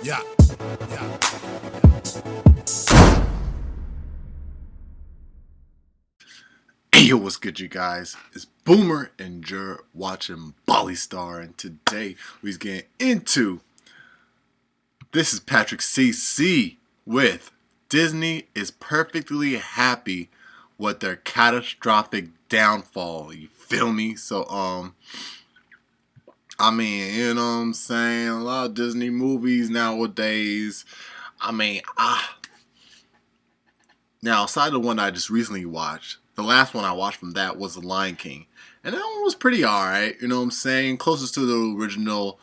Yeah, yeah. Hey, yo, what's good, you guys? It's Boomer, and you're watching Bali Star, and today we're getting into this is Patrick CC with Disney is perfectly happy with their catastrophic downfall. You feel me? So, I mean, you know what I'm saying? A lot of Disney movies nowadays. I mean, now, aside the one I just recently watched, the last one I watched from that was The Lion King. And that one was pretty alright, you know what I'm saying? Closest to the original,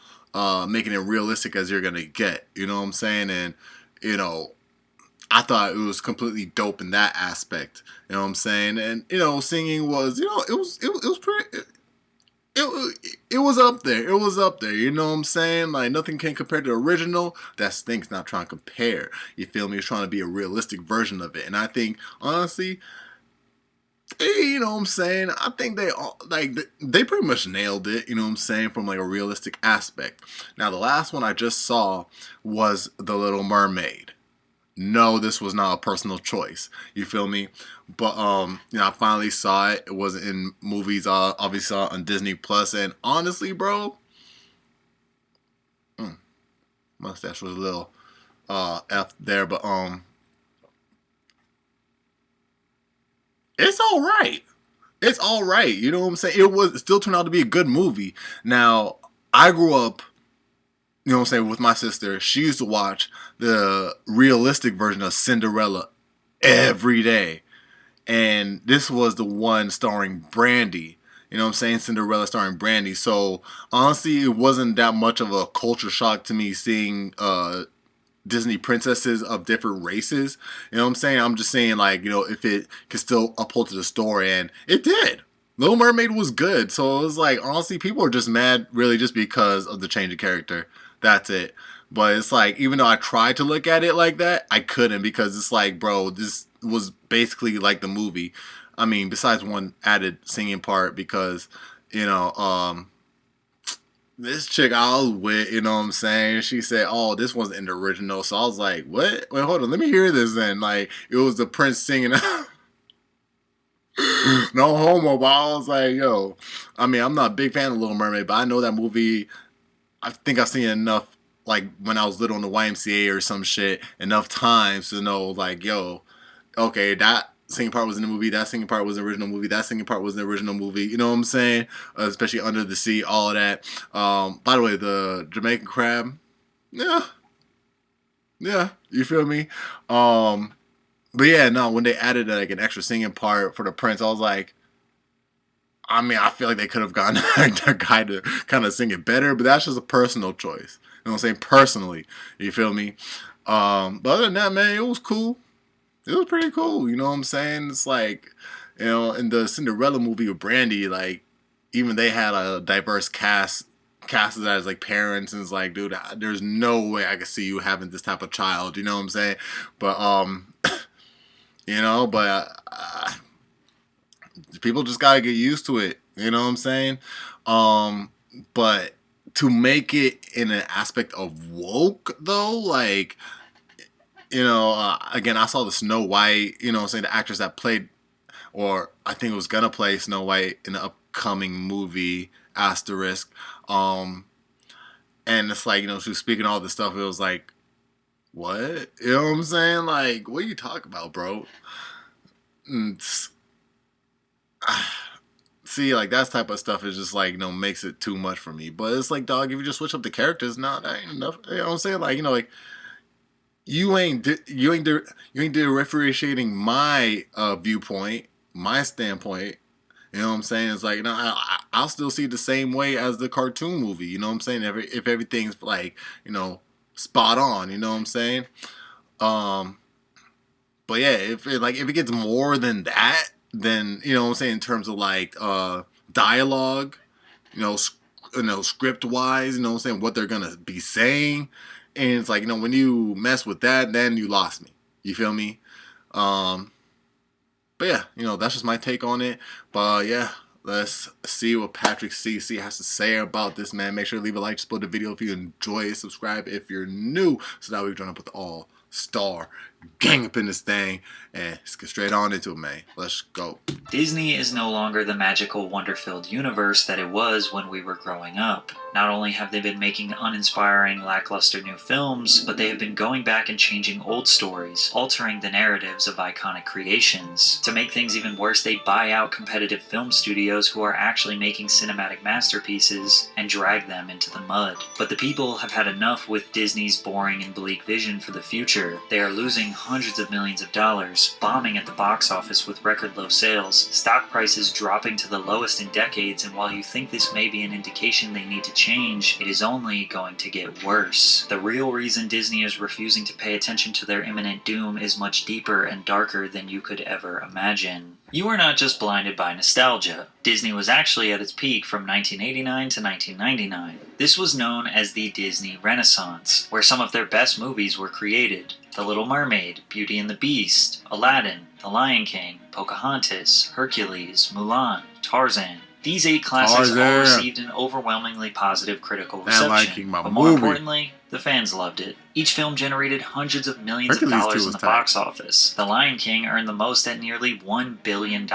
making it realistic as you're gonna get, you know what I'm saying? And, you know, I thought it was completely dope in that aspect, you know what I'm saying? And, you know, singing was, you know, it was pretty, it was up there. It was up there. You know what I'm saying? Like nothing can compare to the original. That's the thing. It's not trying to compare. You feel me? It's trying to be a realistic version of it. And I think honestly, you know what I'm saying? I think they all like they pretty much nailed it. You know what I'm saying? From like a realistic aspect. Now the last one I just saw was The Little Mermaid. No, this was not a personal choice. You feel me? But you know, I finally saw it. It wasn't in movies. Obviously saw it on Disney Plus, and honestly, bro, mustache was a little f there, but it's all right. It's all right. You know what I'm saying? It still turned out to be a good movie. Now, I grew up, you know what I'm saying, with my sister. She used to watch the realistic version of Cinderella every day. And this was the one starring Brandy. You know what I'm saying? Cinderella starring Brandy. So honestly, it wasn't that much of a culture shock to me seeing Disney princesses of different races. You know what I'm saying? I'm just saying, like, you know, if it could still uphold to the story, and it did. Little Mermaid was good. So it was like, honestly, people are just mad really just because of the change of character. That's it. But it's like, even though I tried to look at it like that, I couldn't because it's like, bro, this was basically like the movie. I mean, besides one added singing part because, you know, this chick I was with, you know what I'm saying? She said, "Oh, this wasn't in the original." So I was like, "What? Wait, hold on. Let me hear this then." Like, it was the prince singing. No homo, but I was like, "Yo." I mean, I'm not a big fan of Little Mermaid, but I know that movie. I think I've seen it enough, like when I was little in the YMCA or some shit, enough times to know, like, yo, okay, that singing part was in the movie, that singing part was in the original movie, that singing part was in the original movie. You know what I'm saying? Especially Under the Sea, all of that. By the way, the Jamaican crab, yeah, yeah, you feel me? Um, but yeah, no, when they added like an extra singing part for the prince, I was like, I mean, I feel like they could have gotten a guy to kind of sing it better, but that's just a personal choice. You know what I'm saying? Personally, you feel me? But other than that, man, it was cool. It was pretty cool. You know what I'm saying? It's like, you know, in the Cinderella movie with Brandy, like, even they had a diverse casted as like parents, and it's like, dude, there's no way I could see you having this type of child. You know what I'm saying? But you know, but people just gotta get used to it. You know what I'm saying? But to make it in an aspect of woke though, like, you know, again, I saw the Snow White, you know what I'm saying, the actress that played, or I think it was gonna play Snow White in the upcoming movie Asterisk. Um, and it's like, you know, she was speaking all this stuff. It was like, what? You know what I'm saying? Like, what are you talking about, bro? And see, like that type of stuff is just like, you know, makes it too much for me. But it's like, dog, if you just switch up the characters, nah, that ain't enough. You know what I'm saying? Like, you know, like you ain't differentiating my viewpoint, my standpoint. You know what I'm saying? It's like, no, I'll still see it the same way as the cartoon movie. You know what I'm saying? If everything's like, you know, spot on. You know what I'm saying? Um, but yeah, if it gets more than that, then you know what I'm saying in terms of like dialogue, you know, script wise, you know what I'm saying, what they're gonna be saying, and it's like, you know, when you mess with that, then you lost me. You feel me? Um, but yeah, you know, that's just my take on it. But yeah, Let's see what Patrick CC has to say about this, man. Make sure to leave a like, support the video if you enjoy it, subscribe if you're new, so that we join up with all star gang up in this thing, and let's get straight on into it, man. Let's go. Disney is no longer the magical, wonder-filled universe that it was when we were growing up. Not only have they been making uninspiring, lackluster new films, but they have been going back and changing old stories, altering the narratives of iconic creations. To make things even worse, they buy out competitive film studios who are actually making cinematic masterpieces and drag them into the mud. But the people have had enough with Disney's boring and bleak vision for the future. They are losing hundreds of millions of dollars, bombing at the box office with record low sales, stock prices dropping to the lowest in decades, and while you think this may be an indication they need to change, it is only going to get worse. The real reason Disney is refusing to pay attention to their imminent doom is much deeper and darker than you could ever imagine. You are not just blinded by nostalgia. Disney was actually at its peak from 1989 to 1999. This was known as the Disney Renaissance, where some of their best movies were created. The Little Mermaid, Beauty and the Beast, Aladdin, The Lion King, Pocahontas, Hercules, Mulan, Tarzan. These 8 classics all received an overwhelmingly positive critical reception, but more importantly, the fans loved it. Each film generated hundreds of millions of dollars in the box office. The Lion King earned the most at nearly $1 billion,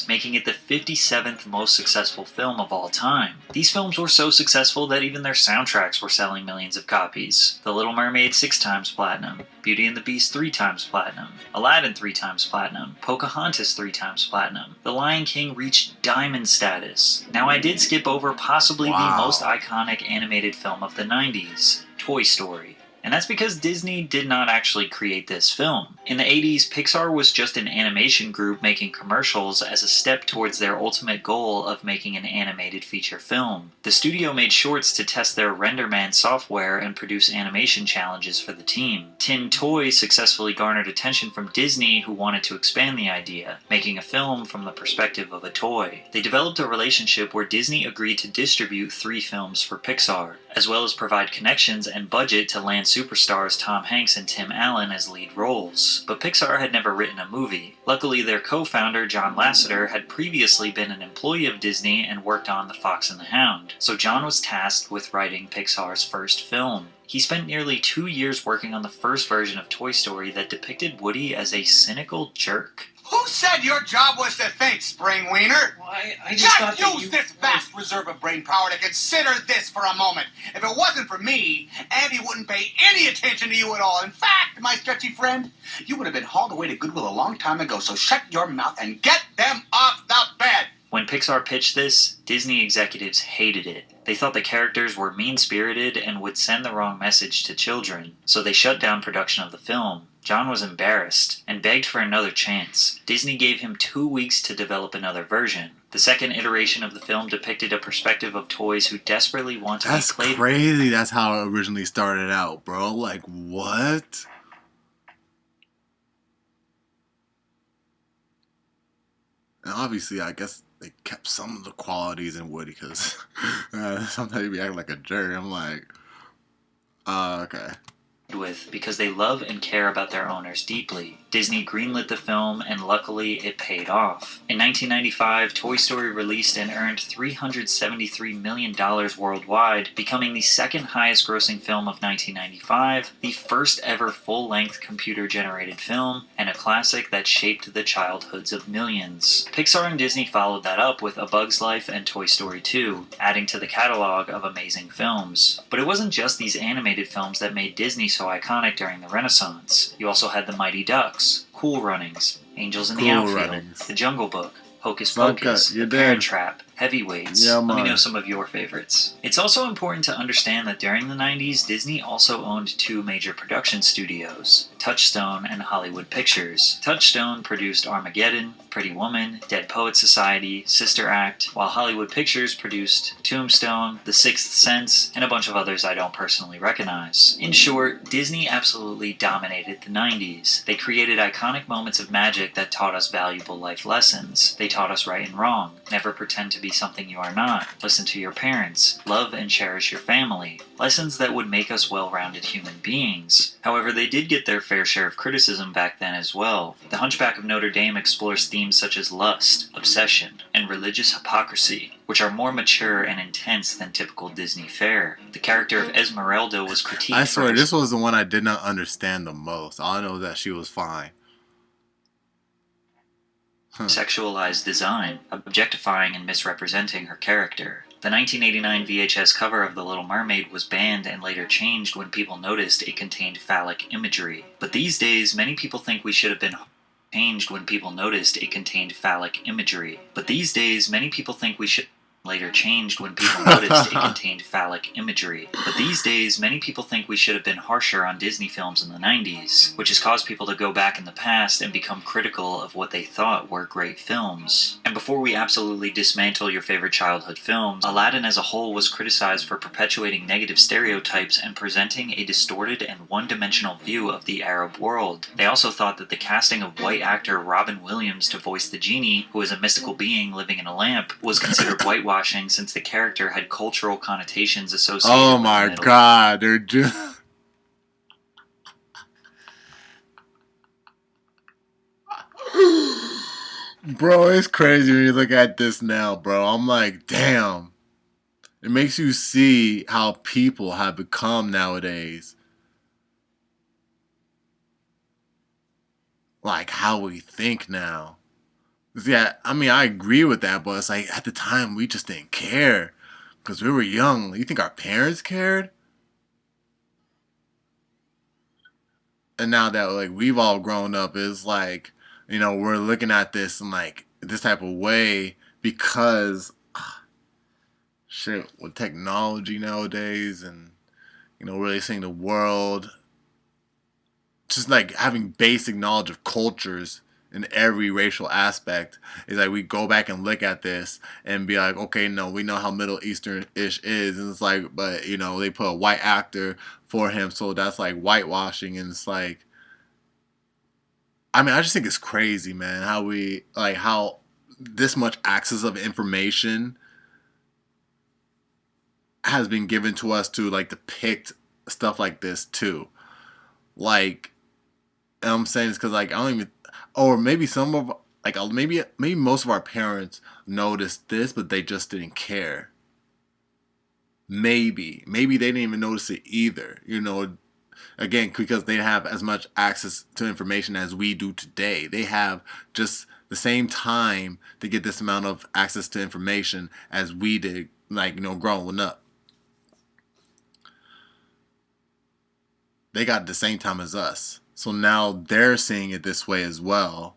making it the 57th most successful film of all time. These films were so successful that even their soundtracks were selling millions of copies. The Little Mermaid 6 times platinum, Beauty and the Beast 3 times platinum, Aladdin 3 times platinum, Pocahontas 3 times platinum. The Lion King reached diamond status. Now I did skip over possibly the most iconic animated film of the 90s, Toy Story. And that's because Disney did not actually create this film. In the 80s, Pixar was just an animation group making commercials as a step towards their ultimate goal of making an animated feature film. The studio made shorts to test their RenderMan software and produce animation challenges for the team. Tin Toy successfully garnered attention from Disney, who wanted to expand the idea, making a film from the perspective of a toy. They developed a relationship where Disney agreed to distribute 3 films for Pixar, as well as provide connections and budget to land superstars Tom Hanks and Tim Allen as lead roles. But Pixar had never written a movie. Luckily, their co-founder John Lasseter had previously been an employee of Disney and worked on The Fox and the Hound, so John was tasked with writing Pixar's first film. He spent nearly 2 years working on the first version of Toy Story that depicted Woody as a cynical jerk. Who said your job was to think, Spring Wiener? Well, I just thought that use this vast reserve of brain power to consider this for a moment. If it wasn't for me, Andy wouldn't pay any attention to you at all. In fact, my sketchy friend, you would have been hauled away to Goodwill a long time ago, so shut your mouth and get them off the bed. When Pixar pitched this, Disney executives hated it. They thought the characters were mean-spirited and would send the wrong message to children, so they shut down production of the film. John was embarrassed and begged for another chance. Disney gave him 2 weeks to develop another version. The second iteration of the film depicted a perspective of toys who desperately want to be played. That's crazy. That's how it originally started out, bro. Like, what? And obviously, I guess they kept some of the qualities in Woody, because sometimes he'd be acting like a jerk. I'm like, okay. With because they love and care about their owners deeply. Disney greenlit the film, and luckily it paid off. In 1995, Toy Story released and earned $373 million worldwide, becoming the second highest grossing film of 1995, the first ever full-length computer-generated film, and a classic that shaped the childhoods of millions. Pixar and Disney followed that up with A Bug's Life and Toy Story 2, adding to the catalog of amazing films. But it wasn't just these animated films that made Disney so iconic during the Renaissance. You also had The Mighty Ducks, Cool Runnings, Angels in the Outfield, The Jungle Book, Hocus Pocus, The Parent Trap, Heavyweights. Yeah, let me know some of your favorites. It's also important to understand that during the 90s, Disney also owned 2 major production studios, Touchstone and Hollywood Pictures. Touchstone produced Armageddon, Pretty Woman, Dead Poets Society, Sister Act, while Hollywood Pictures produced Tombstone, The Sixth Sense, and a bunch of others I don't personally recognize. In short, Disney absolutely dominated the 90s. They created iconic moments of magic that taught us valuable life lessons. They taught us right and wrong, never pretend to be be something you are not, listen to your parents, love and cherish your family. Lessons that would make us well-rounded human beings. However, they did get their fair share of criticism back then as well. The Hunchback of Notre Dame explores themes such as lust, obsession, and religious hypocrisy, which are more mature and intense than typical Disney fare. The character of Esmeralda was critiqued I swear, for this was the one I did not understand the most. All I know is that she was fine. sexualized design, objectifying and misrepresenting her character. The 1989 VHS cover of The Little Mermaid was banned and later changed when people noticed it contained phallic imagery. But these days, many people think we should have been changed when people noticed it contained phallic imagery. But these days, many people think we should later changed when people noticed it contained phallic imagery. But these days, many people think we should have been harsher on Disney films in the 90s, which has caused people to go back in the past and become critical of what they thought were great films. And before we absolutely dismantle your favorite childhood films, Aladdin as a whole was criticized for perpetuating negative stereotypes and presenting a distorted and one-dimensional view of the Arab world. They also thought that the casting of white actor Robin Williams to voice the genie, who is a mystical being living in a lamp, was considered whitewashing since the character had cultural connotations associated with Oh the my Middle god, they're just. Bro, it's crazy when you look at this now, bro. I'm like, damn. It makes you see how people have become nowadays. Like how we think now. Yeah, I mean, I agree with that, but it's like at the time we just didn't care because we were young. You think our parents cared? And now that like we've all grown up, it's like we're looking at this in like this type of way because shit with technology nowadays and really seeing the world, just like having basic knowledge of cultures in every racial aspect is like we go back and look at this and be like, okay, no, we know how Middle Eastern ish is, and it's like, but they put a white actor for him, so that's like whitewashing, and it's like, I mean, I just think it's crazy, man, how we like how this much access of information has been given to us to like depict stuff like this too, like. And I'm saying this because like I don't even, or maybe some of like maybe most of our parents noticed this, but they just didn't care. Maybe they didn't even notice it either. Again, because they have as much access to information as we do today. They have just the same time to get this amount of access to information as we did, like growing up. They got the same time as us. So now they're seeing it this way as well.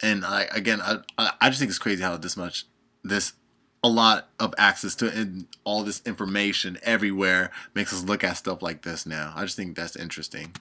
And I just think it's crazy how a lot of access to and all this information everywhere makes us look at stuff like this now. I just think that's interesting.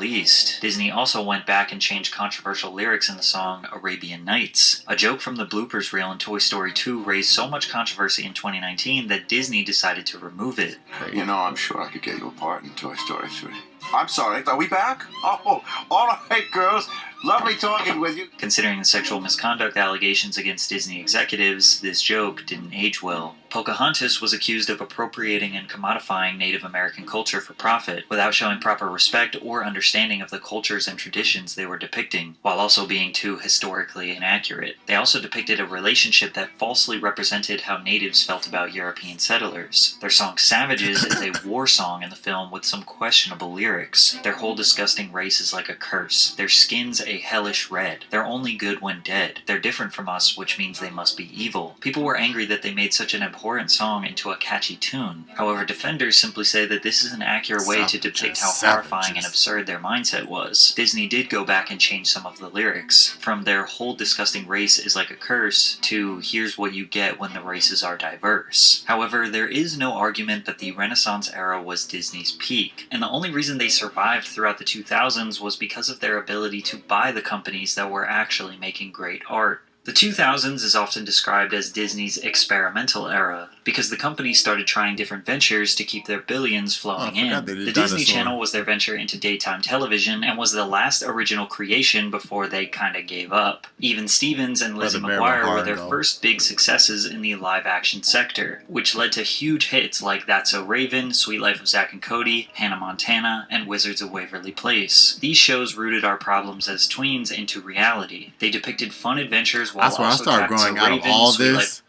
East. Disney also went back and changed controversial lyrics in the song Arabian Nights. A joke from the bloopers reel in Toy Story 2 raised so much controversy in 2019 that Disney decided to remove it. I'm sure I could get you a part in Toy Story 3. I'm sorry, are we back? Oh, all right, girls. Lovely talking with you. Considering the sexual misconduct allegations against Disney executives, this joke didn't age well. Pocahontas was accused of appropriating and commodifying Native American culture for profit, without showing proper respect or understanding of the cultures and traditions they were depicting, while also being too historically inaccurate. They also depicted a relationship that falsely represented how natives felt about European settlers. Their song Savages is a war song in the film with some questionable lyrics. Their whole disgusting race is like a curse. Their skin's a hellish red. They're only good when dead. They're different from us, which means they must be evil. People were angry that they made such an abhorrent song into a catchy tune. However, defenders simply say that this is an accurate way to depict how horrifying and absurd their mindset was. Disney did go back and change some of the lyrics, from their whole disgusting race is like a curse to here's what you get when the races are diverse. However, there is no argument that the Renaissance era was Disney's peak, and the only reason they survived throughout the 2000s was because of their ability to buy the companies that were actually making great art. The 2000s is often described as Disney's experimental era. because the company started trying different ventures to keep their billions flowing in. The Disney Channel was their venture into daytime television and was the last original creation before they kinda gave up. Even Stevens and Lizzie McGuire were their first big successes in the live-action sector, which led to huge hits like That's So Raven, Sweet Life of Zack and Cody, Hannah Montana, and Wizards of Waverly Place. These shows rooted our problems as tweens into reality. They depicted fun adventures while also I started growing out of all this Life.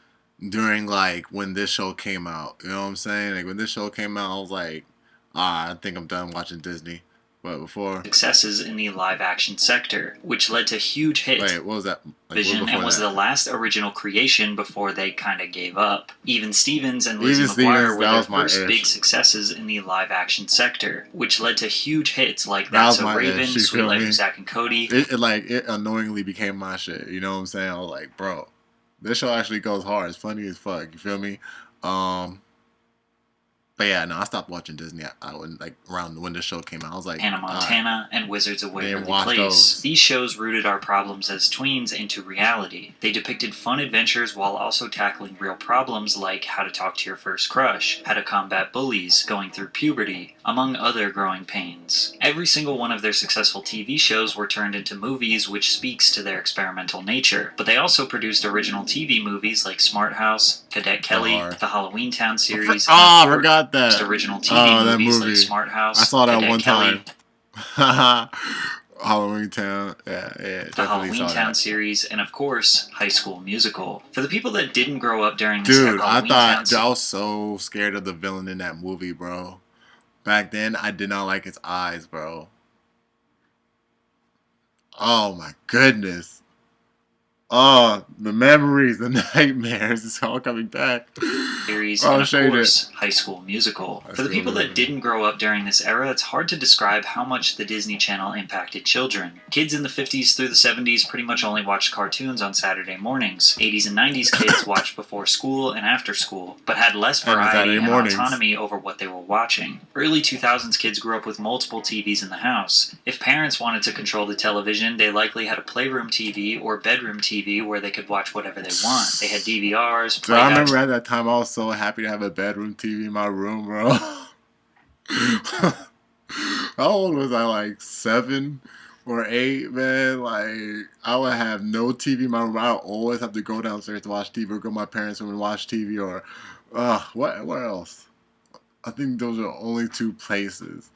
During like when this show came out. You know what I'm saying? Like when this show came out, I was like, I think I'm done watching Disney. But before successes in the live-action sector, which led to huge hits. Wait, what was that? Vision and was the last original creation before they kind of gave up. Even Stevens and Lizzie McGuire were their first big successes in the live-action sector, which led to huge hits like That's So Raven, Sweet Life of Zack and Cody. It annoyingly became my shit. You know what I'm saying? I was like, bro, this show actually goes hard. It's funny as fuck. You feel me? But yeah, no, I stopped watching Disney. I wouldn't like around when the show came out. I was like, Hannah Montana and Wizards of Waverly Place. These shows rooted our problems as tweens into reality. They depicted fun adventures while also tackling real problems like how to talk to your first crush, how to combat bullies, going through puberty, among other growing pains. Every single one of their successful TV shows were turned into movies, which speaks to their experimental nature. But they also produced original TV movies like Smart House, Cadet Kelly, the Halloween Town series, I forgot that. Original TV movies like Smart House. I saw that Cadet one Kelly, time. Halloween Town. Yeah. The Halloween Town series, and of course, High School Musical. For the people that didn't grow up during this Halloween I was so scared of the villain in that movie, bro. Back then, I did not like his eyes, bro. Oh my goodness. Oh, the memories, the nightmares, it's all coming back. Series and of course, High School Musical. For the people that didn't grow up during this era, it's hard to describe how much the Disney Channel impacted children. Kids in the 50s through the 70s pretty much only watched cartoons on Saturday mornings. 80s and 90s kids watched before school and after school, but had less variety and autonomy over what they were watching. Early 2000s kids grew up with multiple TVs in the house. If parents wanted to control the television, they likely had a playroom TV or bedroom TV where they could watch whatever they want. They had DVRs, so I remember at that time I was so happy to have a bedroom TV in my room, bro. How old was I? Like 7 or 8, man. Like I would have no TV in my room. I would always have to go downstairs to watch TV or go to my parents' room and watch TV or what else? I think those are the only 2 places.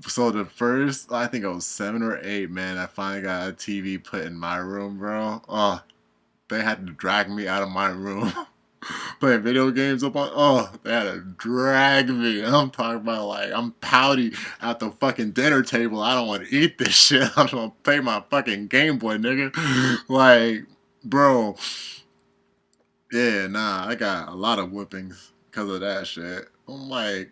So the first, I think I was 7 or 8, man, I finally got a TV put in my room, bro. Oh, they had to drag me out of my room. Playing video games up on, they had to drag me. I'm talking about like, I'm pouty at the fucking dinner table. I don't want to eat this shit. I just want to play my fucking Game Boy, nigga. Like, bro. Yeah, nah, I got a lot of whippings because of that shit. I'm like...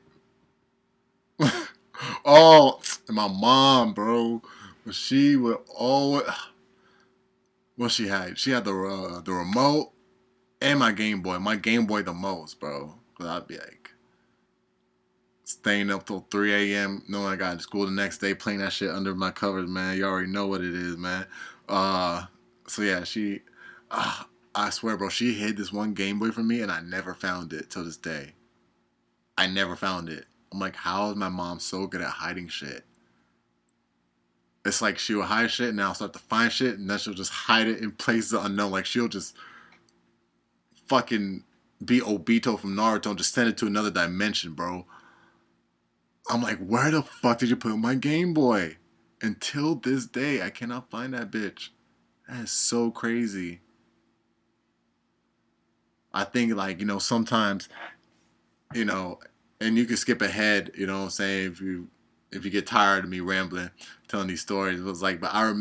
Oh, and my mom, bro. She would always. What she had? She had the remote and my Game Boy. My Game Boy the most, bro. Cause I'd be like staying up till 3 a.m. knowing I got to school the next day, playing that shit under my covers, man. You already know what it is, man. So yeah, she. I swear, bro, she hid this one Game Boy from me, and I never found it till this day. I never found it. I'm like, how is my mom so good at hiding shit? It's like she'll hide shit and I'll start to find shit and then she'll just hide it in places unknown. Like she'll just fucking be Obito from Naruto and just send it to another dimension, bro. I'm like, where the fuck did you put my Game Boy? Until this day, I cannot find that bitch. That is so crazy. I think like, sometimes, and you can skip ahead, you know what I'm saying, if you get tired of me rambling, telling these stories. It was like, but I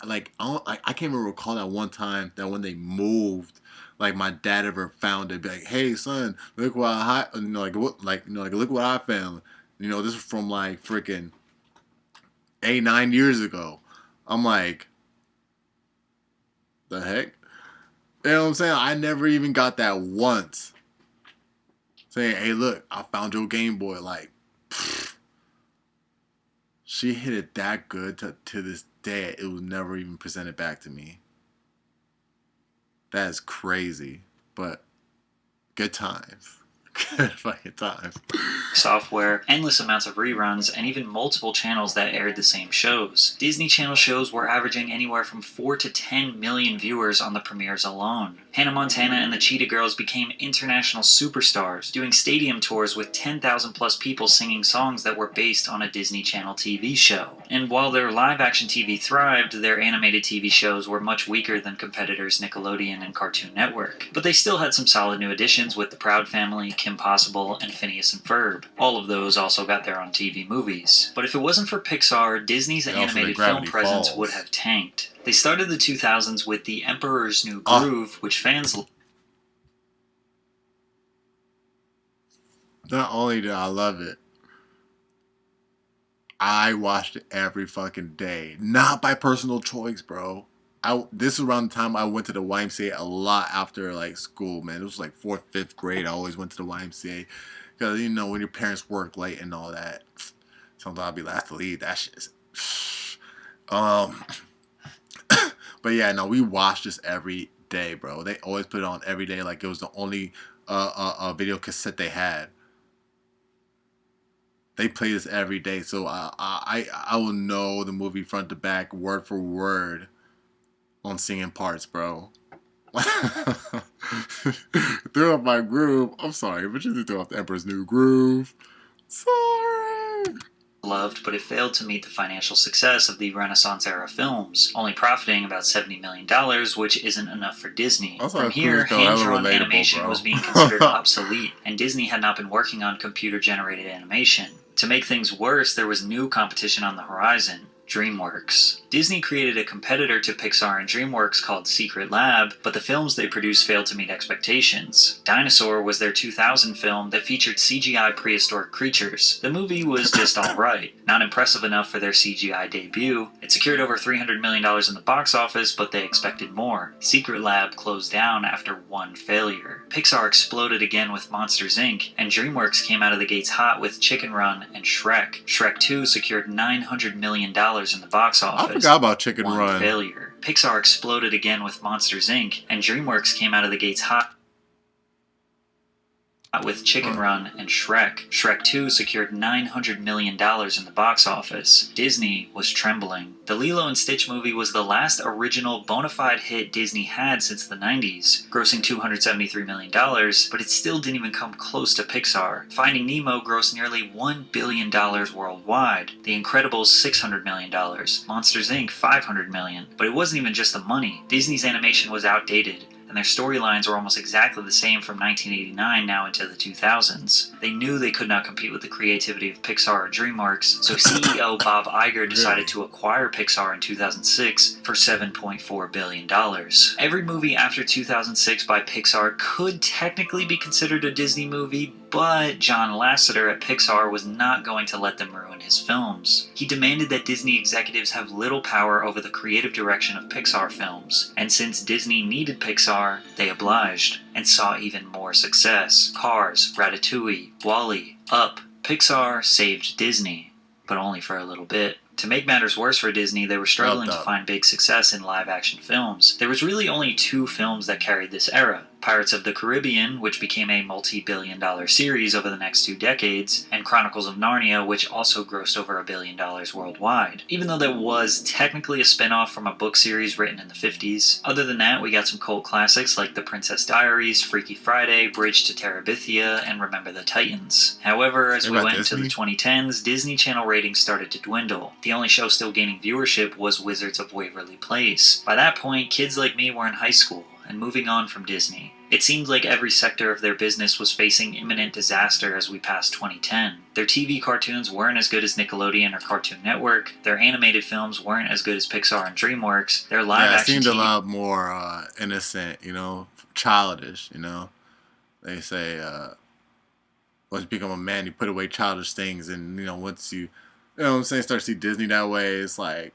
can't even recall that one time that when they moved, like my dad ever found it, be like, hey son, look what look what I found. This is from like freaking 8-9 years ago. I'm like, the heck? You know what I'm saying? I never even got that once. Saying, hey, look, I found your Game Boy. Like, pfft. She hit it that good to this day. It was never even presented back to me. That is crazy. But Good times. Good fucking times. Software, endless amounts of reruns, and even multiple channels that aired the same shows. Disney Channel shows were averaging anywhere from 4 to 10 million viewers on the premieres alone. Hannah Montana and the Cheetah Girls became international superstars, doing stadium tours with 10,000 plus people singing songs that were based on a Disney Channel TV show. And while their live-action TV thrived, their animated TV shows were much weaker than competitors Nickelodeon and Cartoon Network. But they still had some solid new additions with The Proud Family, Kim Possible, and Phineas and Ferb. All of those also got their own TV movies. But if it wasn't for Pixar, Disney's animated film presence would have tanked. They started the 2000s with The Emperor's New Groove, which fans... Not only did I love it, I watched it every fucking day. Not by personal choice, bro. This is around the time I went to the YMCA a lot after like school, man. It was like 4th, 5th grade. I always went to the YMCA. Because, you know, when your parents work late and all that, sometimes I'll be last to leave. That shit is... But yeah, no, we watched this every day, bro. They always put it on every day like it was the only video cassette they had. They play this every day, so I will know the movie front to back, word for word, on singing parts, bro. Threw off my groove. I'm sorry, but you threw off the Emperor's New Groove. Sorry. Loved, but it failed to meet the financial success of the Renaissance-era films, only profiting about $70 million, which isn't enough for Disney. From here, hand-drawn animation was being considered obsolete, and Disney had not been working on computer-generated animation. To make things worse, there was new competition on the horizon. DreamWorks. Disney created a competitor to Pixar and DreamWorks called Secret Lab, but the films they produced failed to meet expectations. Dinosaur was their 2000 film that featured CGI prehistoric creatures. The movie was just alright, not impressive enough for their CGI debut. It secured over $300 million in the box office, but they expected more. Secret Lab closed down after one failure. Pixar exploded again with Monsters, Inc., and DreamWorks came out of the gates hot with Chicken Run and Shrek. Shrek 2 secured $900 million in the box office. I forgot about Chicken Run. Failure. Pixar exploded again with Monsters, Inc., and DreamWorks came out of the gates hot with Chicken Run and Shrek. Shrek 2 secured $900 million in the box office. Disney was trembling. The Lilo and Stitch movie was the last original bona fide hit Disney had since the 90s, grossing $273 million, but it still didn't even come close to Pixar. Finding Nemo grossed nearly $1 billion worldwide. The Incredibles $600 million. Monsters, Inc. $500 million. But it wasn't even just the money. Disney's animation was outdated, and their storylines were almost exactly the same from 1989 now into the 2000s. They knew they could not compete with the creativity of Pixar or DreamWorks, so CEO Bob Iger decided to acquire Pixar in 2006 for $7.4 billion. Every movie after 2006 by Pixar could technically be considered a Disney movie, but John Lasseter at Pixar was not going to let them ruin his films. He demanded that Disney executives have little power over the creative direction of Pixar films, and since Disney needed Pixar, they obliged, and saw even more success. Cars, Ratatouille, WALL-E, Up. Pixar saved Disney, but only for a little bit. To make matters worse for Disney, they were struggling to find big success in live-action films. There was really only 2 films that carried this era. Pirates of the Caribbean, which became a multi-billion-dollar series over the next 2 decades, and Chronicles of Narnia, which also grossed over $1 billion worldwide. Even though that was technically a spin-off from a book series written in the 50s. Other than that, we got some cult classics like The Princess Diaries, Freaky Friday, Bridge to Terabithia, and Remember the Titans. However, as we went into the 2010s, Disney Channel ratings started to dwindle. The only show still gaining viewership was Wizards of Waverly Place. By that point, kids like me were in high school and moving on from Disney. It seemed like every sector of their business was facing imminent disaster as we passed 2010. Their TV cartoons weren't as good as Nickelodeon or Cartoon Network. Their animated films weren't as good as Pixar and DreamWorks. Their live-action it seemed a lot more innocent, you know, childish, you know. They say once you become a man, you put away childish things, and, you know, once you know what I'm saying, start to see Disney that way, it's like...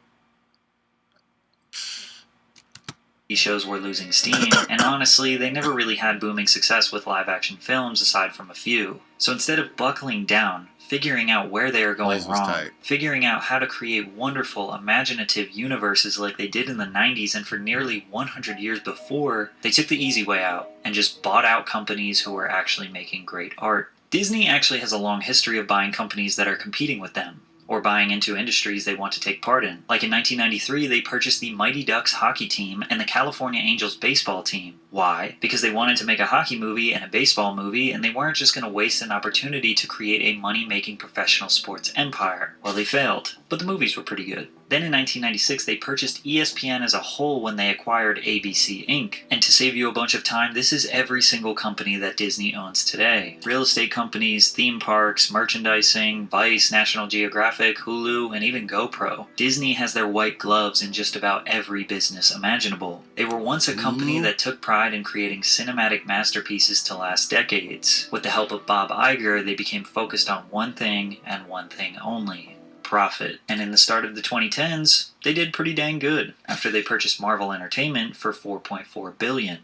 shows were losing steam, and honestly, they never really had booming success with live-action films aside from a few. So instead of buckling down, figuring out where they are going Always was wrong, tight. figuring out how to create wonderful, imaginative universes like they did in the 90s and for nearly 100 years before, they took the easy way out and just bought out companies who were actually making great art. Disney actually has a long history of buying companies that are competing with them, or buying into industries they want to take part in. Like in 1993, they purchased the Mighty Ducks hockey team and the California Angels baseball team. Why? Because they wanted to make a hockey movie and a baseball movie, and they weren't just going to waste an opportunity to create a money-making professional sports empire. Well, they failed, but the movies were pretty good. Then in 1996, they purchased ESPN as a whole when they acquired ABC Inc. And to save you a bunch of time, this is every single company that Disney owns today. Real estate companies, theme parks, merchandising, Vice, National Geographic, Hulu, and even GoPro. Disney has their white gloves in just about every business imaginable. They were once a company that took pride in creating cinematic masterpieces to last decades. With the help of Bob Iger, they became focused on one thing and one thing only: profit. And in the start of the 2010s, they did pretty dang good after they purchased Marvel Entertainment for $4.4 billion.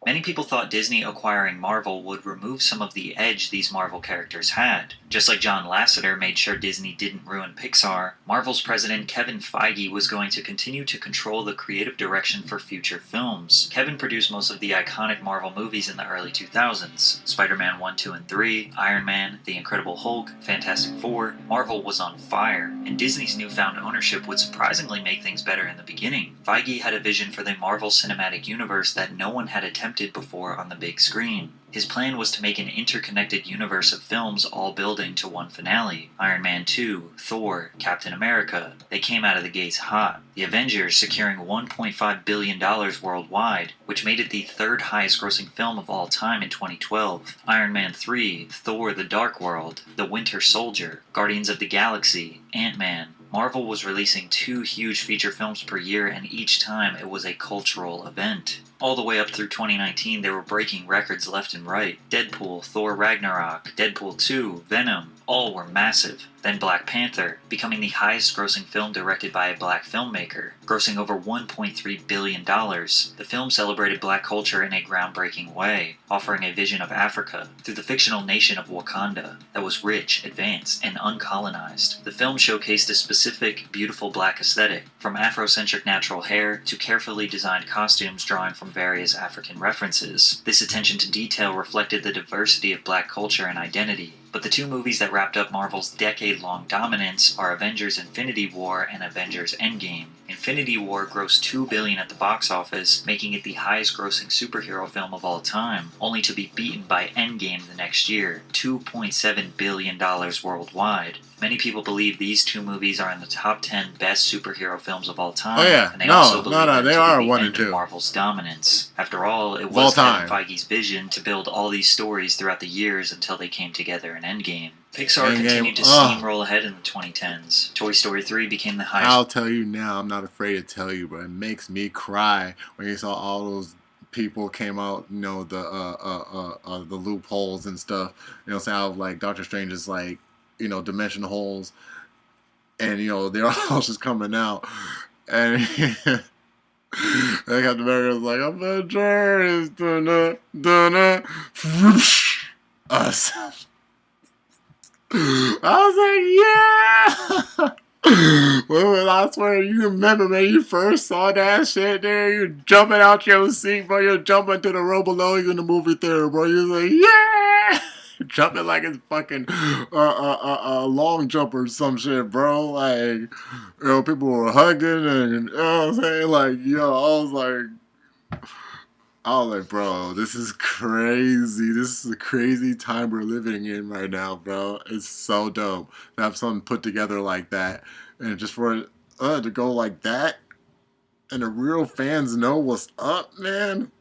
Many people thought Disney acquiring Marvel would remove some of the edge these Marvel characters had. Just like John Lasseter made sure Disney didn't ruin Pixar, Marvel's president Kevin Feige was going to continue to control the creative direction for future films. Kevin produced most of the iconic Marvel movies in the early 2000s. Spider-Man 1, 2, and 3, Iron Man, The Incredible Hulk, Fantastic Four. Marvel was on fire, and Disney's newfound ownership would surprisingly make things better in the beginning. Feige had a vision for the Marvel Cinematic Universe that no one had attempted before on the big screen. His plan was to make an interconnected universe of films all building to one finale. Iron Man 2, Thor, Captain America. They came out of the gates hot. The Avengers securing $1.5 billion worldwide, which made it the third highest grossing film of all time in 2012. Iron Man 3, Thor the Dark World, The Winter Soldier, Guardians of the Galaxy, Ant-Man. Marvel was releasing 2 huge feature films per year, and each time it was a cultural event. All the way up through 2019, they were breaking records left and right. Deadpool, Thor Ragnarok, Deadpool 2, Venom, all were massive. Then Black Panther, becoming the highest grossing film directed by a black filmmaker, grossing over $1.3 billion. The film celebrated black culture in a groundbreaking way, offering a vision of Africa through the fictional nation of Wakanda that was rich, advanced, and uncolonized. The film showcased a specific, beautiful black aesthetic, from Afrocentric natural hair to carefully designed costumes drawing from various African references. This attention to detail reflected the diversity of black culture and identity. But the 2 movies that wrapped up Marvel's decade-long dominance are Avengers Infinity War and Avengers Endgame. Infinity War grossed $2 billion at the box office, making it the highest-grossing superhero film of all time, only to be beaten by Endgame the next year, $2.7 billion worldwide. Many people believe these 2 movies are in the top 10 best superhero films of all time. Oh yeah, And they also believe them they to are be the 1 end and of 2. Marvel's dominance. After all, it Of all was Kevin time. Feige's vision to build all these stories throughout the years until they came together in Endgame. Pixar Endgame, continued to steamroll ahead in the 2010s. Toy Story 3 became the highest. I'll tell you now, I'm not afraid to tell you, but it makes me cry when you saw all those people came out, you know, the loopholes and stuff. You know, how like Doctor Strange is like, you know, dimension holes, and you know they're all just coming out, and they got the Americans like Avengers, us. I was like, yeah. Well, I swear, you remember, man, you first saw that shit there, you're jumping out your seat, bro, you're jumping to the row below you in the movie theater, bro, you're like, yeah. Jumping like it's fucking a long jump or some shit, bro. Like, you know, people were hugging and, you know what I'm saying? Like, yo, I was like, bro, this is crazy. This is a crazy time we're living in right now, bro. It's so dope to have something put together like that. And just for it to go like that, and the real fans know what's up, man.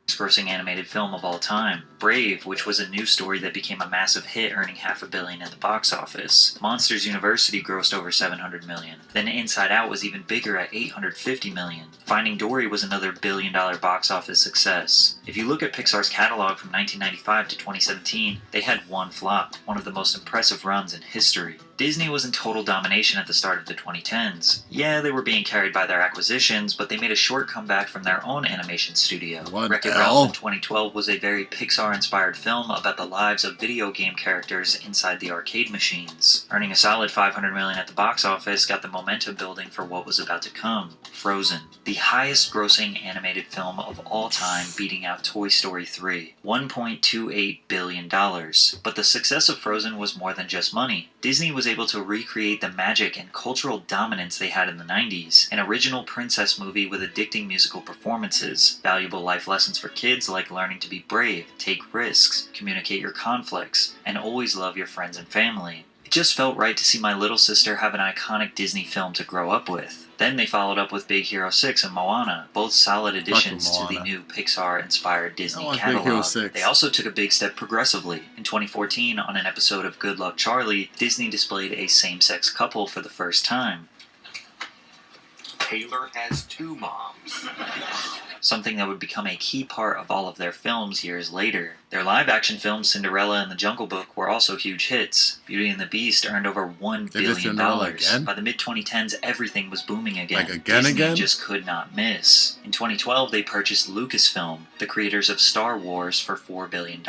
Grossing animated film of all time. Brave, which was a news story that became a massive hit, earning $500 million in the box office. Monsters University grossed over $700 million. Then Inside Out was even bigger at $850 million. Finding Dory was another billion-dollar box office success. If you look at Pixar's catalog from 1995 to 2017, they had 1 flop, one of the most impressive runs in history. Disney was in total domination at the start of the 2010s. Yeah, they were being carried by their acquisitions, but they made a short comeback from their own animation studio. What Wreck-It the Ralph hell? in 2012 was a very Pixar-inspired film about the lives of video game characters inside the arcade machines. Earning a solid $500 million at the box office got the momentum building for what was about to come. Frozen, the highest-grossing animated film of all time, beating out Toy Story 3, $1.28 billion. But the success of Frozen was more than just money. Disney was able to recreate the magic and cultural dominance they had in the 90s, an original princess movie with addicting musical performances, valuable life lessons for kids like learning to be brave, take risks, communicate your conflicts, and always love your friends and family. It just felt right to see my little sister have an iconic Disney film to grow up with. Then they followed up with Big Hero 6 and Moana, both solid additions to the new Pixar-inspired Disney Big Hero catalog. 6. They also took a big step progressively. In 2014, on an episode of Good Luck Charlie, Disney displayed a same-sex couple for the first time. Taylor has two moms. Something that would become a key part of all of their films years later. Their live-action films Cinderella and The Jungle Book were also huge hits. Beauty and the Beast earned over $1 They did billion. Cinderella again? By the mid-2010s, everything was booming again. Like again, Disney again? just could not miss. In 2012, they purchased Lucasfilm, the creators of Star Wars, for $4 billion.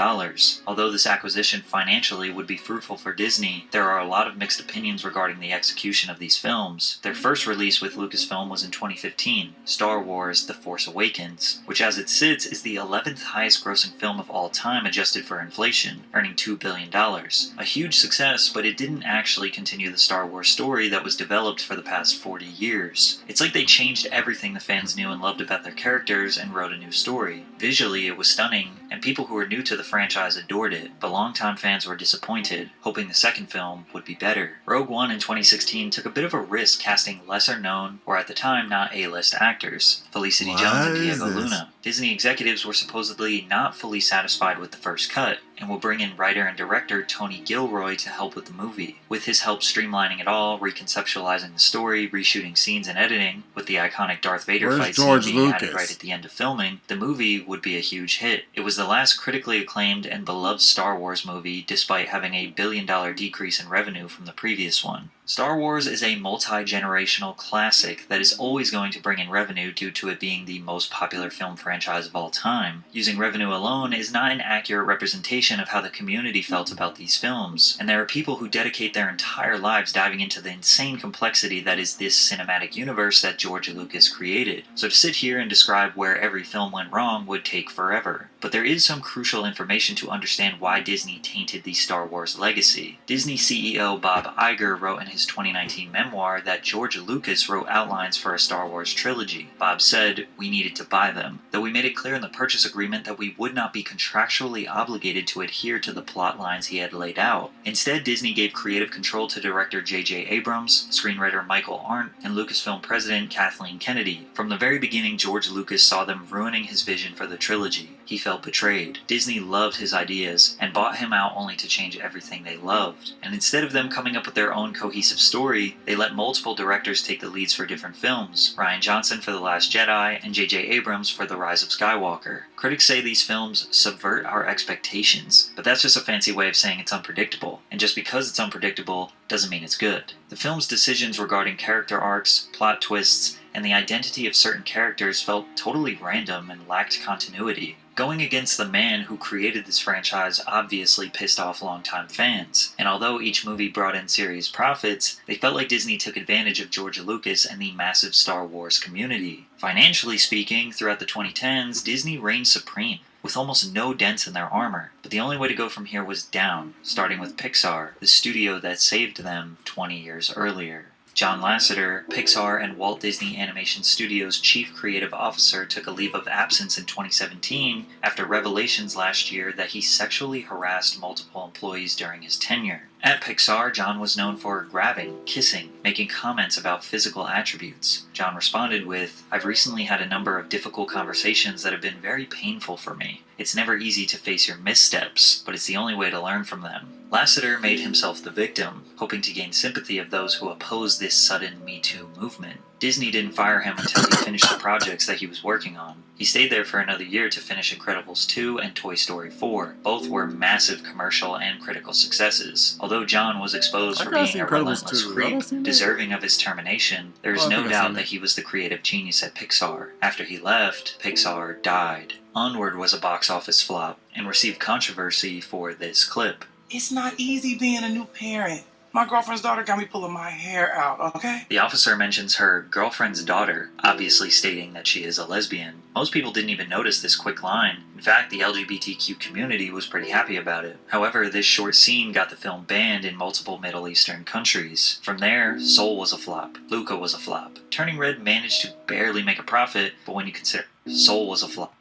Although this acquisition financially would be fruitful for Disney, there are a lot of mixed opinions regarding the execution of these films. Their first release with Lucasfilm was in 2015, Star Wars The Force Awakens, which as it sits is the 11th highest grossing film of all time adjusted for inflation, earning $2 billion. A huge success, but it didn't actually continue the Star Wars story that was developed for the past 40 years. It's like they changed everything the fans knew and loved about their characters and wrote a new story. Visually, it was stunning, and people who were new to the franchise adored it, but longtime fans were disappointed, hoping the second film would be better. Rogue One in 2016 took a bit of a risk casting lesser-known, or at the time not A-list actors, Felicity Jones and Diego Luna. Disney executives were supposedly not fully satisfied with the first cut, and will bring in writer and director Tony Gilroy to help with the movie. With his help streamlining it all, reconceptualizing the story, reshooting scenes and editing, with the iconic Darth Vader fight scene being added right at the end of filming, the movie would be a huge hit. It was the last critically acclaimed and beloved Star Wars movie, despite having a $1 billion decrease in revenue from the previous one. Star Wars is a multi-generational classic that is always going to bring in revenue due to it being the most popular film franchise of all time. Using revenue alone is not an accurate representation of how the community felt about these films, and there are people who dedicate their entire lives diving into the insane complexity that is this cinematic universe that George Lucas created. So to sit here and describe where every film went wrong would take forever. But there is some crucial information to understand why Disney tainted the Star Wars legacy. Disney CEO Bob Iger wrote in his 2019 memoir that George Lucas wrote outlines for a Star Wars trilogy. Bob said, "We needed to buy them, though we made it clear in the purchase agreement that we would not be contractually obligated to adhere to the plot lines he had laid out. Instead, Disney gave creative control to director J.J. Abrams, screenwriter Michael Arndt, and Lucasfilm president Kathleen Kennedy. From the very beginning, George Lucas saw them ruining his vision for the trilogy. He felt betrayed. Disney loved his ideas, and bought him out only to change everything they loved. And instead of them coming up with their own cohesive story, they let multiple directors take the leads for different films. Rian Johnson for The Last Jedi, and J.J. Abrams for The Rise of Skywalker. Critics say these films subvert our expectations, but that's just a fancy way of saying it's unpredictable. And just because it's unpredictable doesn't mean it's good. The film's decisions regarding character arcs, plot twists, and the identity of certain characters felt totally random and lacked continuity. Going against the man who created this franchise obviously pissed off longtime fans, and although each movie brought in serious profits, they felt like Disney took advantage of George Lucas and the massive Star Wars community. Financially speaking, throughout the 2010s, Disney reigned supreme, with almost no dents in their armor, but the only way to go from here was down, starting with Pixar, the studio that saved them 20 years earlier. John Lasseter, Pixar and Walt Disney Animation Studios' chief creative officer, took a leave of absence in 2017 after revelations last year that he sexually harassed multiple employees during his tenure. At Pixar, John was known for grabbing, kissing, making comments about physical attributes. John responded with, "I've recently had a number of difficult conversations that have been very painful for me. It's never easy to face your missteps, but it's the only way to learn from them." Lasseter made himself the victim, hoping to gain sympathy of those who oppose this sudden Me Too movement. Disney didn't fire him until he finished the projects that he was working on. He stayed there for another year to finish Incredibles 2 and Toy Story 4. Both were massive commercial and critical successes. Although John was exposed for being a relentless creep, deserving of his termination, there is no doubt that he was the creative genius at Pixar. After he left, Pixar died. Onward was a box office flop and received controversy for this clip. It's not easy being a new parent. My girlfriend's daughter got me pulling my hair out, okay? The officer mentions her girlfriend's daughter, obviously stating that she is a lesbian. Most people didn't even notice this quick line. In fact, the LGBTQ community was pretty happy about it. However, this short scene got the film banned in multiple Middle Eastern countries. From there, Soul was a flop. Luca was a flop. Turning Red managed to barely make a profit, but when you consider Soul was a flop,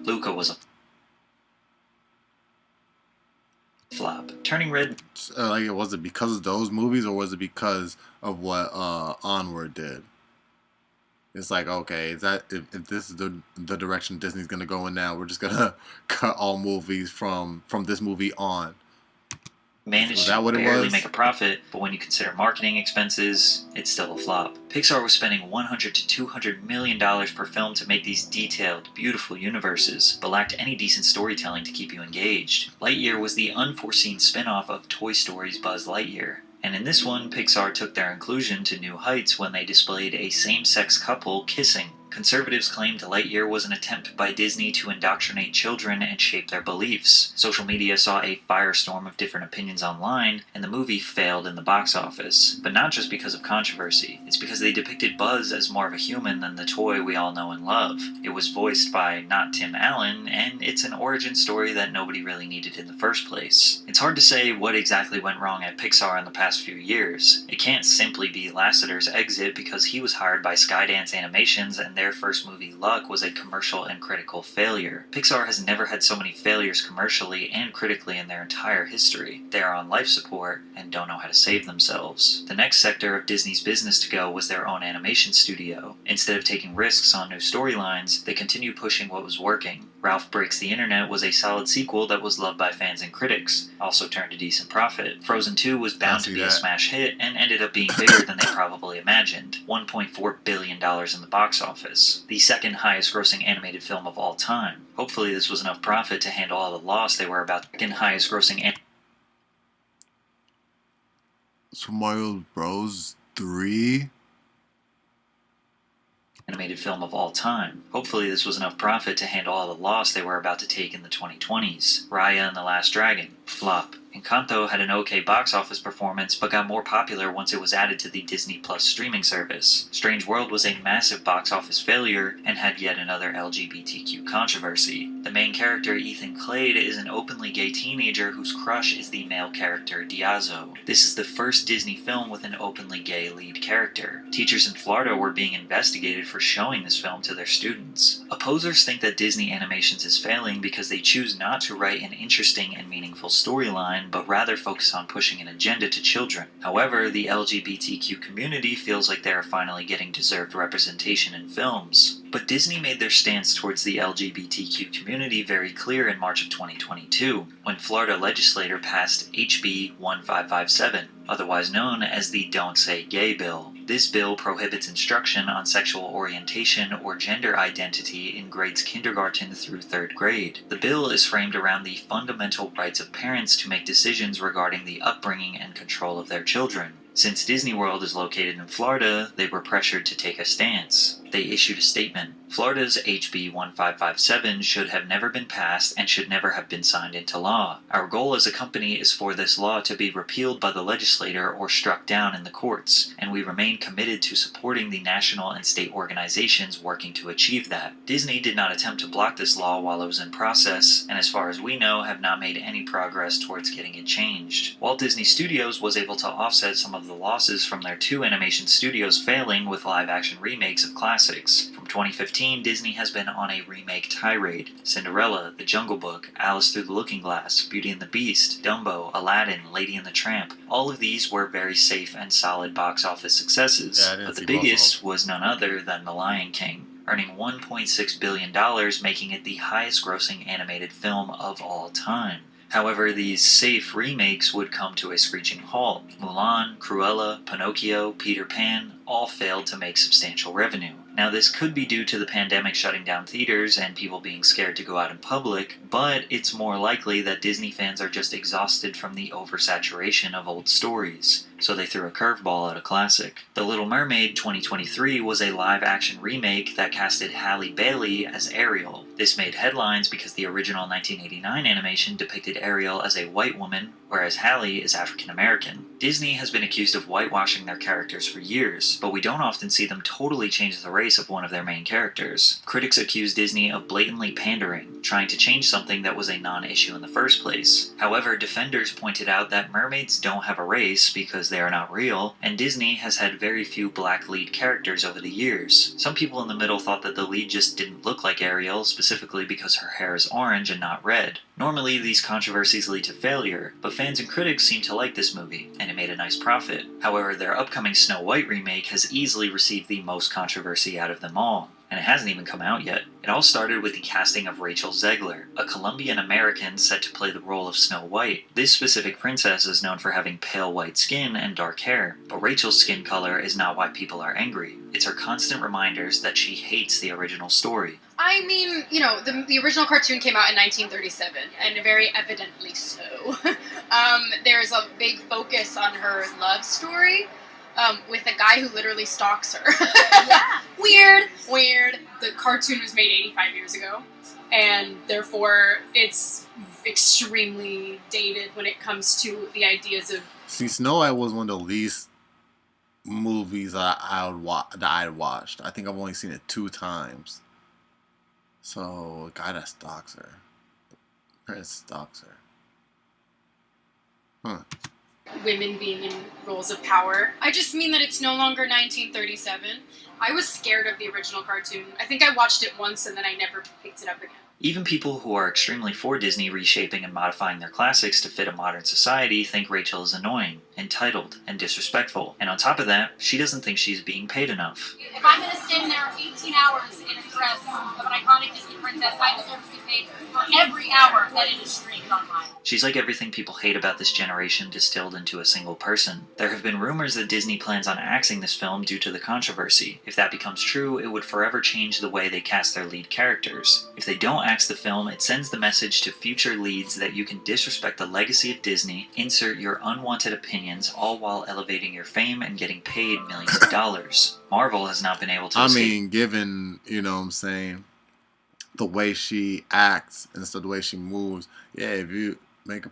Luca was a flop. Turning Red. Was it because of those movies, or was it because of what Onward did? It's like, okay, is that if this is the direction Disney's gonna go in now, we're just gonna cut all movies from this movie on. Managed to barely make a profit, but when you consider marketing expenses, it's still a flop. Pixar was spending $100 to $200 million per film to make these detailed, beautiful universes, but lacked any decent storytelling to keep you engaged. Lightyear was the unforeseen spin-off of Toy Story's Buzz Lightyear. And in this one, Pixar took their inclusion to new heights when they displayed a same-sex couple kissing. Conservatives claimed Lightyear was an attempt by Disney to indoctrinate children and shape their beliefs. Social media saw a firestorm of different opinions online, and the movie failed in the box office. But not just because of controversy. It's because they depicted Buzz as more of a human than the toy we all know and love. It was voiced by not Tim Allen, and it's an origin story that nobody really needed in the first place. It's hard to say what exactly went wrong at Pixar in the past few years. It can't simply be Lasseter's exit because he was hired by Skydance Animations and their first movie, Luck, was a commercial and critical failure. Pixar has never had so many failures commercially and critically in their entire history. They are on life support and don't know how to save themselves. The next sector of Disney's business to go was their own animation studio. Instead of taking risks on new storylines, they continued pushing what was working. Ralph Breaks the Internet was a solid sequel that was loved by fans and critics, also turned a decent profit. Frozen 2 was bound to be a smash hit and ended up being bigger than they probably imagined, $1.4 billion in the box office, the second highest grossing animated film of all time. Hopefully this was enough profit to handle all the loss they were about. Second highest grossing Super Mario Bros. 3? Animated film of all time. Hopefully this was enough profit to handle all the loss they were about to take in the 2020s. Raya and the Last Dragon. Flop. Encanto had an okay box office performance, but got more popular once it was added to the Disney Plus streaming service. Strange World was a massive box office failure, and had yet another LGBTQ controversy. The main character, Ethan Clade, is an openly gay teenager whose crush is the male character, Diazo. This is the first Disney film with an openly gay lead character. Teachers in Florida were being investigated for showing this film to their students. Opposers think that Disney Animations is failing because they choose not to write an interesting and meaningful storyline, but rather focus on pushing an agenda to children. However, the LGBTQ community feels like they are finally getting deserved representation in films. But Disney made their stance towards the LGBTQ community very clear in March of 2022, when Florida legislator passed HB 1557, otherwise known as the Don't Say Gay Bill. This bill prohibits instruction on sexual orientation or gender identity in grades kindergarten through 3rd grade. The bill is framed around the fundamental rights of parents to make decisions regarding the upbringing and control of their children. Since Disney World is located in Florida, they were pressured to take a stance. They issued a statement. Florida's HB 1557 should have never been passed and should never have been signed into law. Our goal as a company is for this law to be repealed by the legislature or struck down in the courts, and we remain committed to supporting the national and state organizations working to achieve that. Disney did not attempt to block this law while it was in process, and as far as we know, have not made any progress towards getting it changed. Walt Disney Studios was able to offset some of the losses from their 2 animation studios failing with live-action remakes of classics. From 2015, Disney has been on a remake tirade. Cinderella, The Jungle Book, Alice Through the Looking Glass, Beauty and the Beast, Dumbo, Aladdin, Lady and the Tramp. All of these were very safe and solid box office successes, but the biggest was none other than The Lion King, earning $1.6 billion, making it the highest grossing animated film of all time. However, these safe remakes would come to a screeching halt. Mulan, Cruella, Pinocchio, Peter Pan all failed to make substantial revenue. Now, this could be due to the pandemic shutting down theaters and people being scared to go out in public, but it's more likely that Disney fans are just exhausted from the oversaturation of old stories, so they threw a curveball at a classic. The Little Mermaid 2023 was a live-action remake that casted Halle Bailey as Ariel. This made headlines because the original 1989 animation depicted Ariel as a white woman, whereas Halle is African American. Disney has been accused of whitewashing their characters for years, but we don't often see them totally change the race of one of their main characters. Critics accuse Disney of blatantly pandering, trying to change something that was a non-issue in the first place. However, defenders pointed out that mermaids don't have a race because they are not real, and Disney has had very few black lead characters over the years. Some people in the middle thought that the lead just didn't look like Ariel, specifically because her hair is orange and not red. Normally, these controversies lead to failure, but fans and critics seem to like this movie, and it made a nice profit. However, their upcoming Snow White remake has easily received the most controversy out of them all, and it hasn't even come out yet. It all started with the casting of Rachel Zegler, a Colombian-American set to play the role of Snow White. This specific princess is known for having pale white skin and dark hair, but Rachel's skin color is not why people are angry. It's her constant reminders that she hates the original story. I mean, you know, the original cartoon came out in 1937, and very evidently so. There's a big focus on her love story with a guy who literally stalks her. Yeah. Weird. The cartoon was made 85 years ago, and therefore it's extremely dated when it comes to the ideas of... See, Snow White was one of the least movies that I watched. I think I've only seen it 2 times. So, a guy that stalks her. Prince stalks her. Huh. women being in roles of power. I just mean that it's no longer 1937. I was scared of the original cartoon. I think I watched it once and then I never picked it up again. Even people who are extremely for Disney reshaping and modifying their classics to fit a modern society think Rachel is annoying, entitled, and disrespectful. And on top of that, she doesn't think she's being paid enough. If I'm going to stand there 18 hours in a dress of an iconic Disney princess, I deserve to be paid for every hour that it is streamed online. She's like everything people hate about this generation distilled into a single person. There have been rumors that Disney plans on axing this film due to the controversy. If that becomes true, it would forever change the way they cast their lead characters. If they don't axe the film, it sends the message to future leads that you can disrespect the legacy of Disney, insert your unwanted opinions, all while elevating your fame and getting paid millions of dollars. Marvel has not been able to escape. I mean, given, you know what I'm saying, the way she acts and stuff, the way she moves, yeah, if you make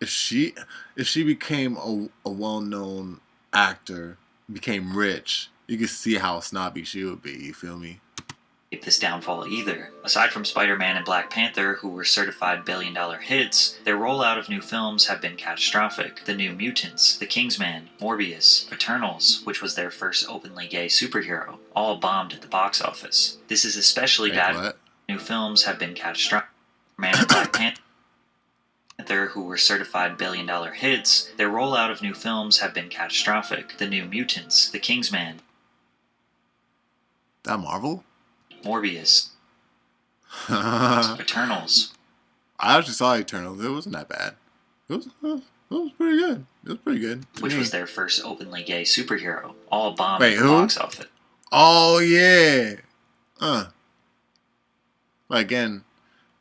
if she became a well-known actor, became rich, you could see how snobby she would be, you feel me? This downfall either. Aside from Spider-Man and Black Panther, who were certified billion-dollar hits, their rollout of new films have been catastrophic. The New Mutants, The Kingsman, Morbius, Eternals, which was their first openly gay superhero, all bombed at the box office. This is especially bad. What? New films have been catastrophic. Man and Black Panther, who were certified billion-dollar hits, their rollout of new films have been catastrophic. The New Mutants, The Kingsman, That Marvel? Morbius, Eternals. I actually saw Eternals. It wasn't that bad. It was pretty good. It was pretty good. Which was their first openly gay superhero, all bombed Wait, at the who? box office. Oh, yeah. But again,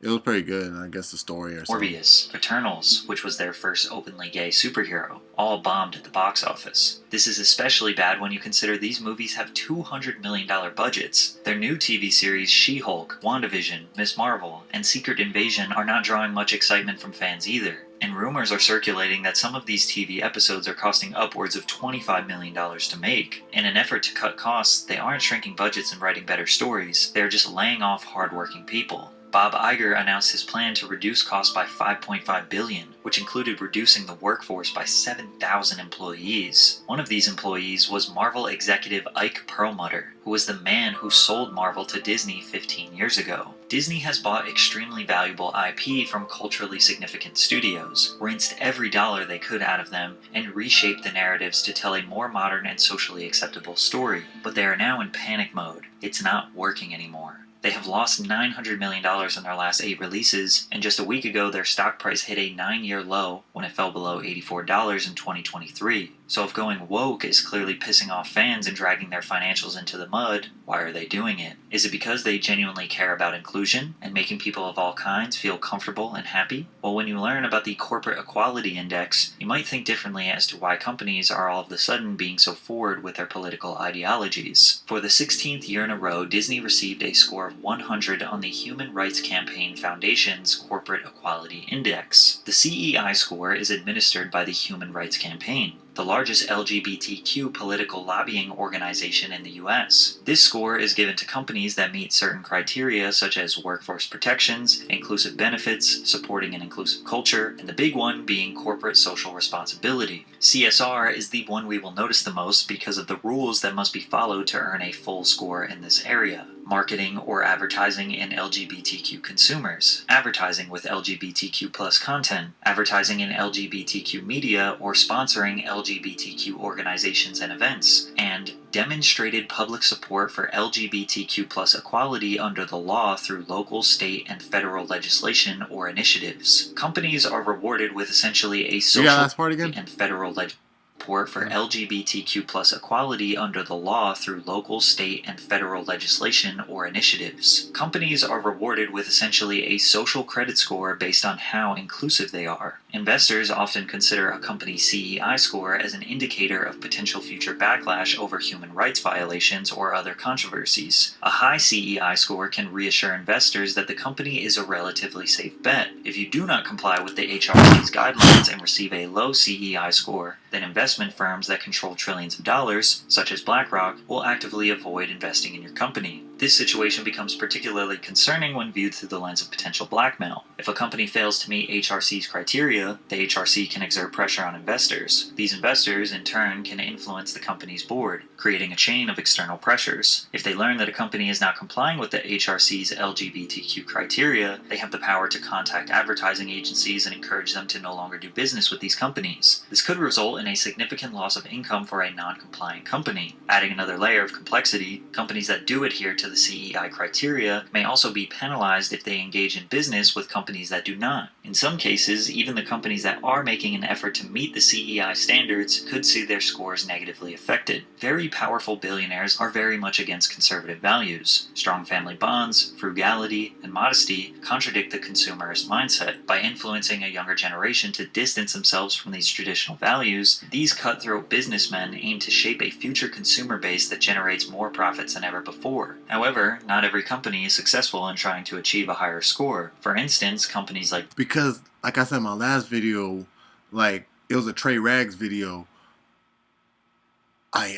it was pretty good, and I guess the story or something. Morbius, Eternals, which was their first openly gay superhero, all bombed at the box office. This is especially bad when you consider these movies have $200 million budgets. Their new TV series She-Hulk, WandaVision, Ms. Marvel, and Secret Invasion are not drawing much excitement from fans either. And rumors are circulating that some of these TV episodes are costing upwards of $25 million to make. In an effort to cut costs, they aren't shrinking budgets and writing better stories, they are just laying off hardworking people. Bob Iger announced his plan to reduce costs by $5.5 billion, which included reducing the workforce by 7,000 employees. One of these employees was Marvel executive Ike Perlmutter, who was the man who sold Marvel to Disney 15 years ago. Disney has bought extremely valuable IP from culturally significant studios, rinsed every dollar they could out of them, and reshaped the narratives to tell a more modern and socially acceptable story. But they are now in panic mode. It's not working anymore. They have lost $900 million in their last 8 releases, and just a week ago their stock price hit a 9-year low when it fell below $84 in 2023. So if going woke is clearly pissing off fans and dragging their financials into the mud, why are they doing it? Is it because they genuinely care about inclusion and making people of all kinds feel comfortable and happy? Well, when you learn about the Corporate Equality Index, you might think differently as to why companies are all of a sudden being so forward with their political ideologies. For the 16th year in a row, Disney received a score of 100 on the Human Rights Campaign Foundation's Corporate Equality Index. The CEI score is administered by the Human Rights Campaign, the largest LGBTQ political lobbying organization in the US. This score is given to companies that meet certain criteria such as workforce protections, inclusive benefits, supporting an inclusive culture, and the big one being corporate social responsibility. CSR is the one we will notice the most because of the rules that must be followed to earn a full score in this area. Marketing or advertising in LGBTQ consumers, advertising with LGBTQ plus content, advertising in LGBTQ media or sponsoring LGBTQ organizations and events, and demonstrated public support for LGBTQ plus equality under the law through local, state, and federal legislation or initiatives. Companies are rewarded with essentially a social and federal legislation support for LGBTQ plus equality under the law through local, state, and federal legislation or initiatives. Companies are rewarded with essentially a social credit score based on how inclusive they are. Investors often consider a company's CEI score as an indicator of potential future backlash over human rights violations or other controversies. A high CEI score can reassure investors that the company is a relatively safe bet. If you do not comply with the HRC's guidelines and receive a low CEI score, then investment firms that control trillions of dollars, such as BlackRock, will actively avoid investing in your company. This situation becomes particularly concerning when viewed through the lens of potential blackmail. If a company fails to meet HRC's criteria, the HRC can exert pressure on investors. These investors, in turn, can influence the company's board, creating a chain of external pressures. If they learn that a company is not complying with the HRC's LGBTQ criteria, they have the power to contact advertising agencies and encourage them to no longer do business with these companies. This could result in a significant loss of income for a non-compliant company. Adding another layer of complexity, companies that do adhere to the CEI criteria may also be penalized if they engage in business with companies that do not. In some cases, even the companies that are making an effort to meet the CEI standards could see their scores negatively affected. Very powerful billionaires are very much against conservative values. Strong family bonds, frugality, and modesty contradict the consumerist mindset. By influencing a younger generation to distance themselves from these traditional values, these cutthroat businessmen aim to shape a future consumer base that generates more profits than ever before. However, not every company is successful in trying to achieve a higher score. For instance, companies because, like I said in my last video, like, it was a Trey Rags video.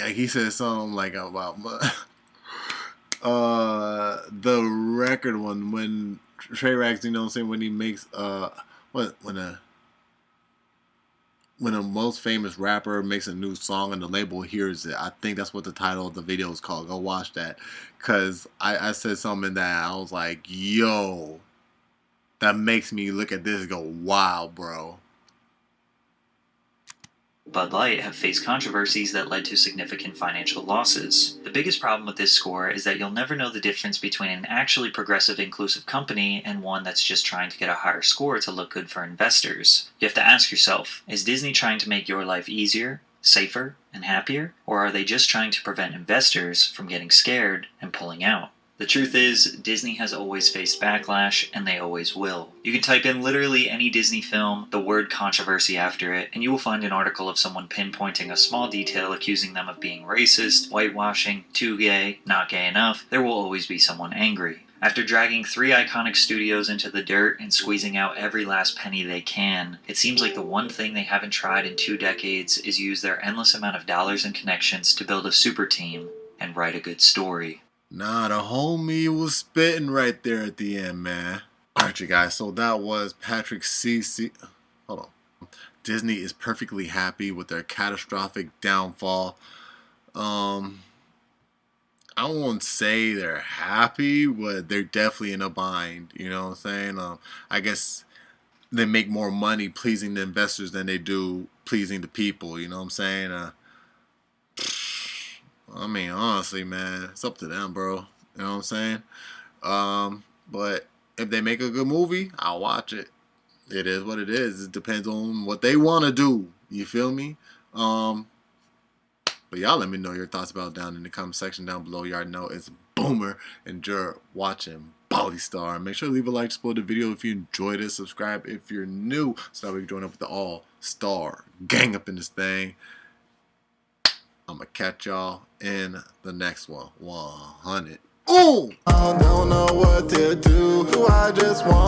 He said something like about the record one when Trey Rags, you know what I'm saying, when he makes when a most famous rapper makes a new song and the label hears it. I think that's what the title of the video is called. Go watch that. Because I said something that I was like, yo, that makes me look at this and go, wow, bro. Bud Light have faced controversies that led to significant financial losses. The biggest problem with this score is that you'll never know the difference between an actually progressive, inclusive company and one that's just trying to get a higher score to look good for investors. You have to ask yourself, is Disney trying to make your life easier, safer, and happier? Or are they just trying to prevent investors from getting scared and pulling out? The truth is, Disney has always faced backlash, and they always will. You can type in literally any Disney film, the word controversy after it, and you will find an article of someone pinpointing a small detail accusing them of being racist, whitewashing, too gay, not gay enough. There will always be someone angry. After dragging 3 iconic studios into the dirt and squeezing out every last penny they can, it seems like the one thing they haven't tried in 2 decades is use their endless amount of dollars and connections to build a super team and write a good story. Nah, the homie was spitting right there at the end, man. Alright, you guys, so that was Patrick C.C. Hold on. Disney is perfectly happy with their catastrophic downfall. I won't say they're happy, but they're definitely in a bind. You know what I'm saying? I guess they make more money pleasing the investors than they do pleasing the people. You know what I'm saying? I mean, honestly, man, it's up to them, bro. You know what I'm saying? But if they make a good movie, I'll watch it. It is what it is. It depends on what they want to do. You feel me? But y'all let me know your thoughts about it down in the comment section down below. You already know it's Boomer, and you're watching Baldy Star. Make sure to leave a like, support the video if you enjoyed it. Subscribe if you're new, so that we can join up with the all-star gang up in this thing. I'm going to catch y'all in the next one. 100. Ooh! I don't know what to do. I just want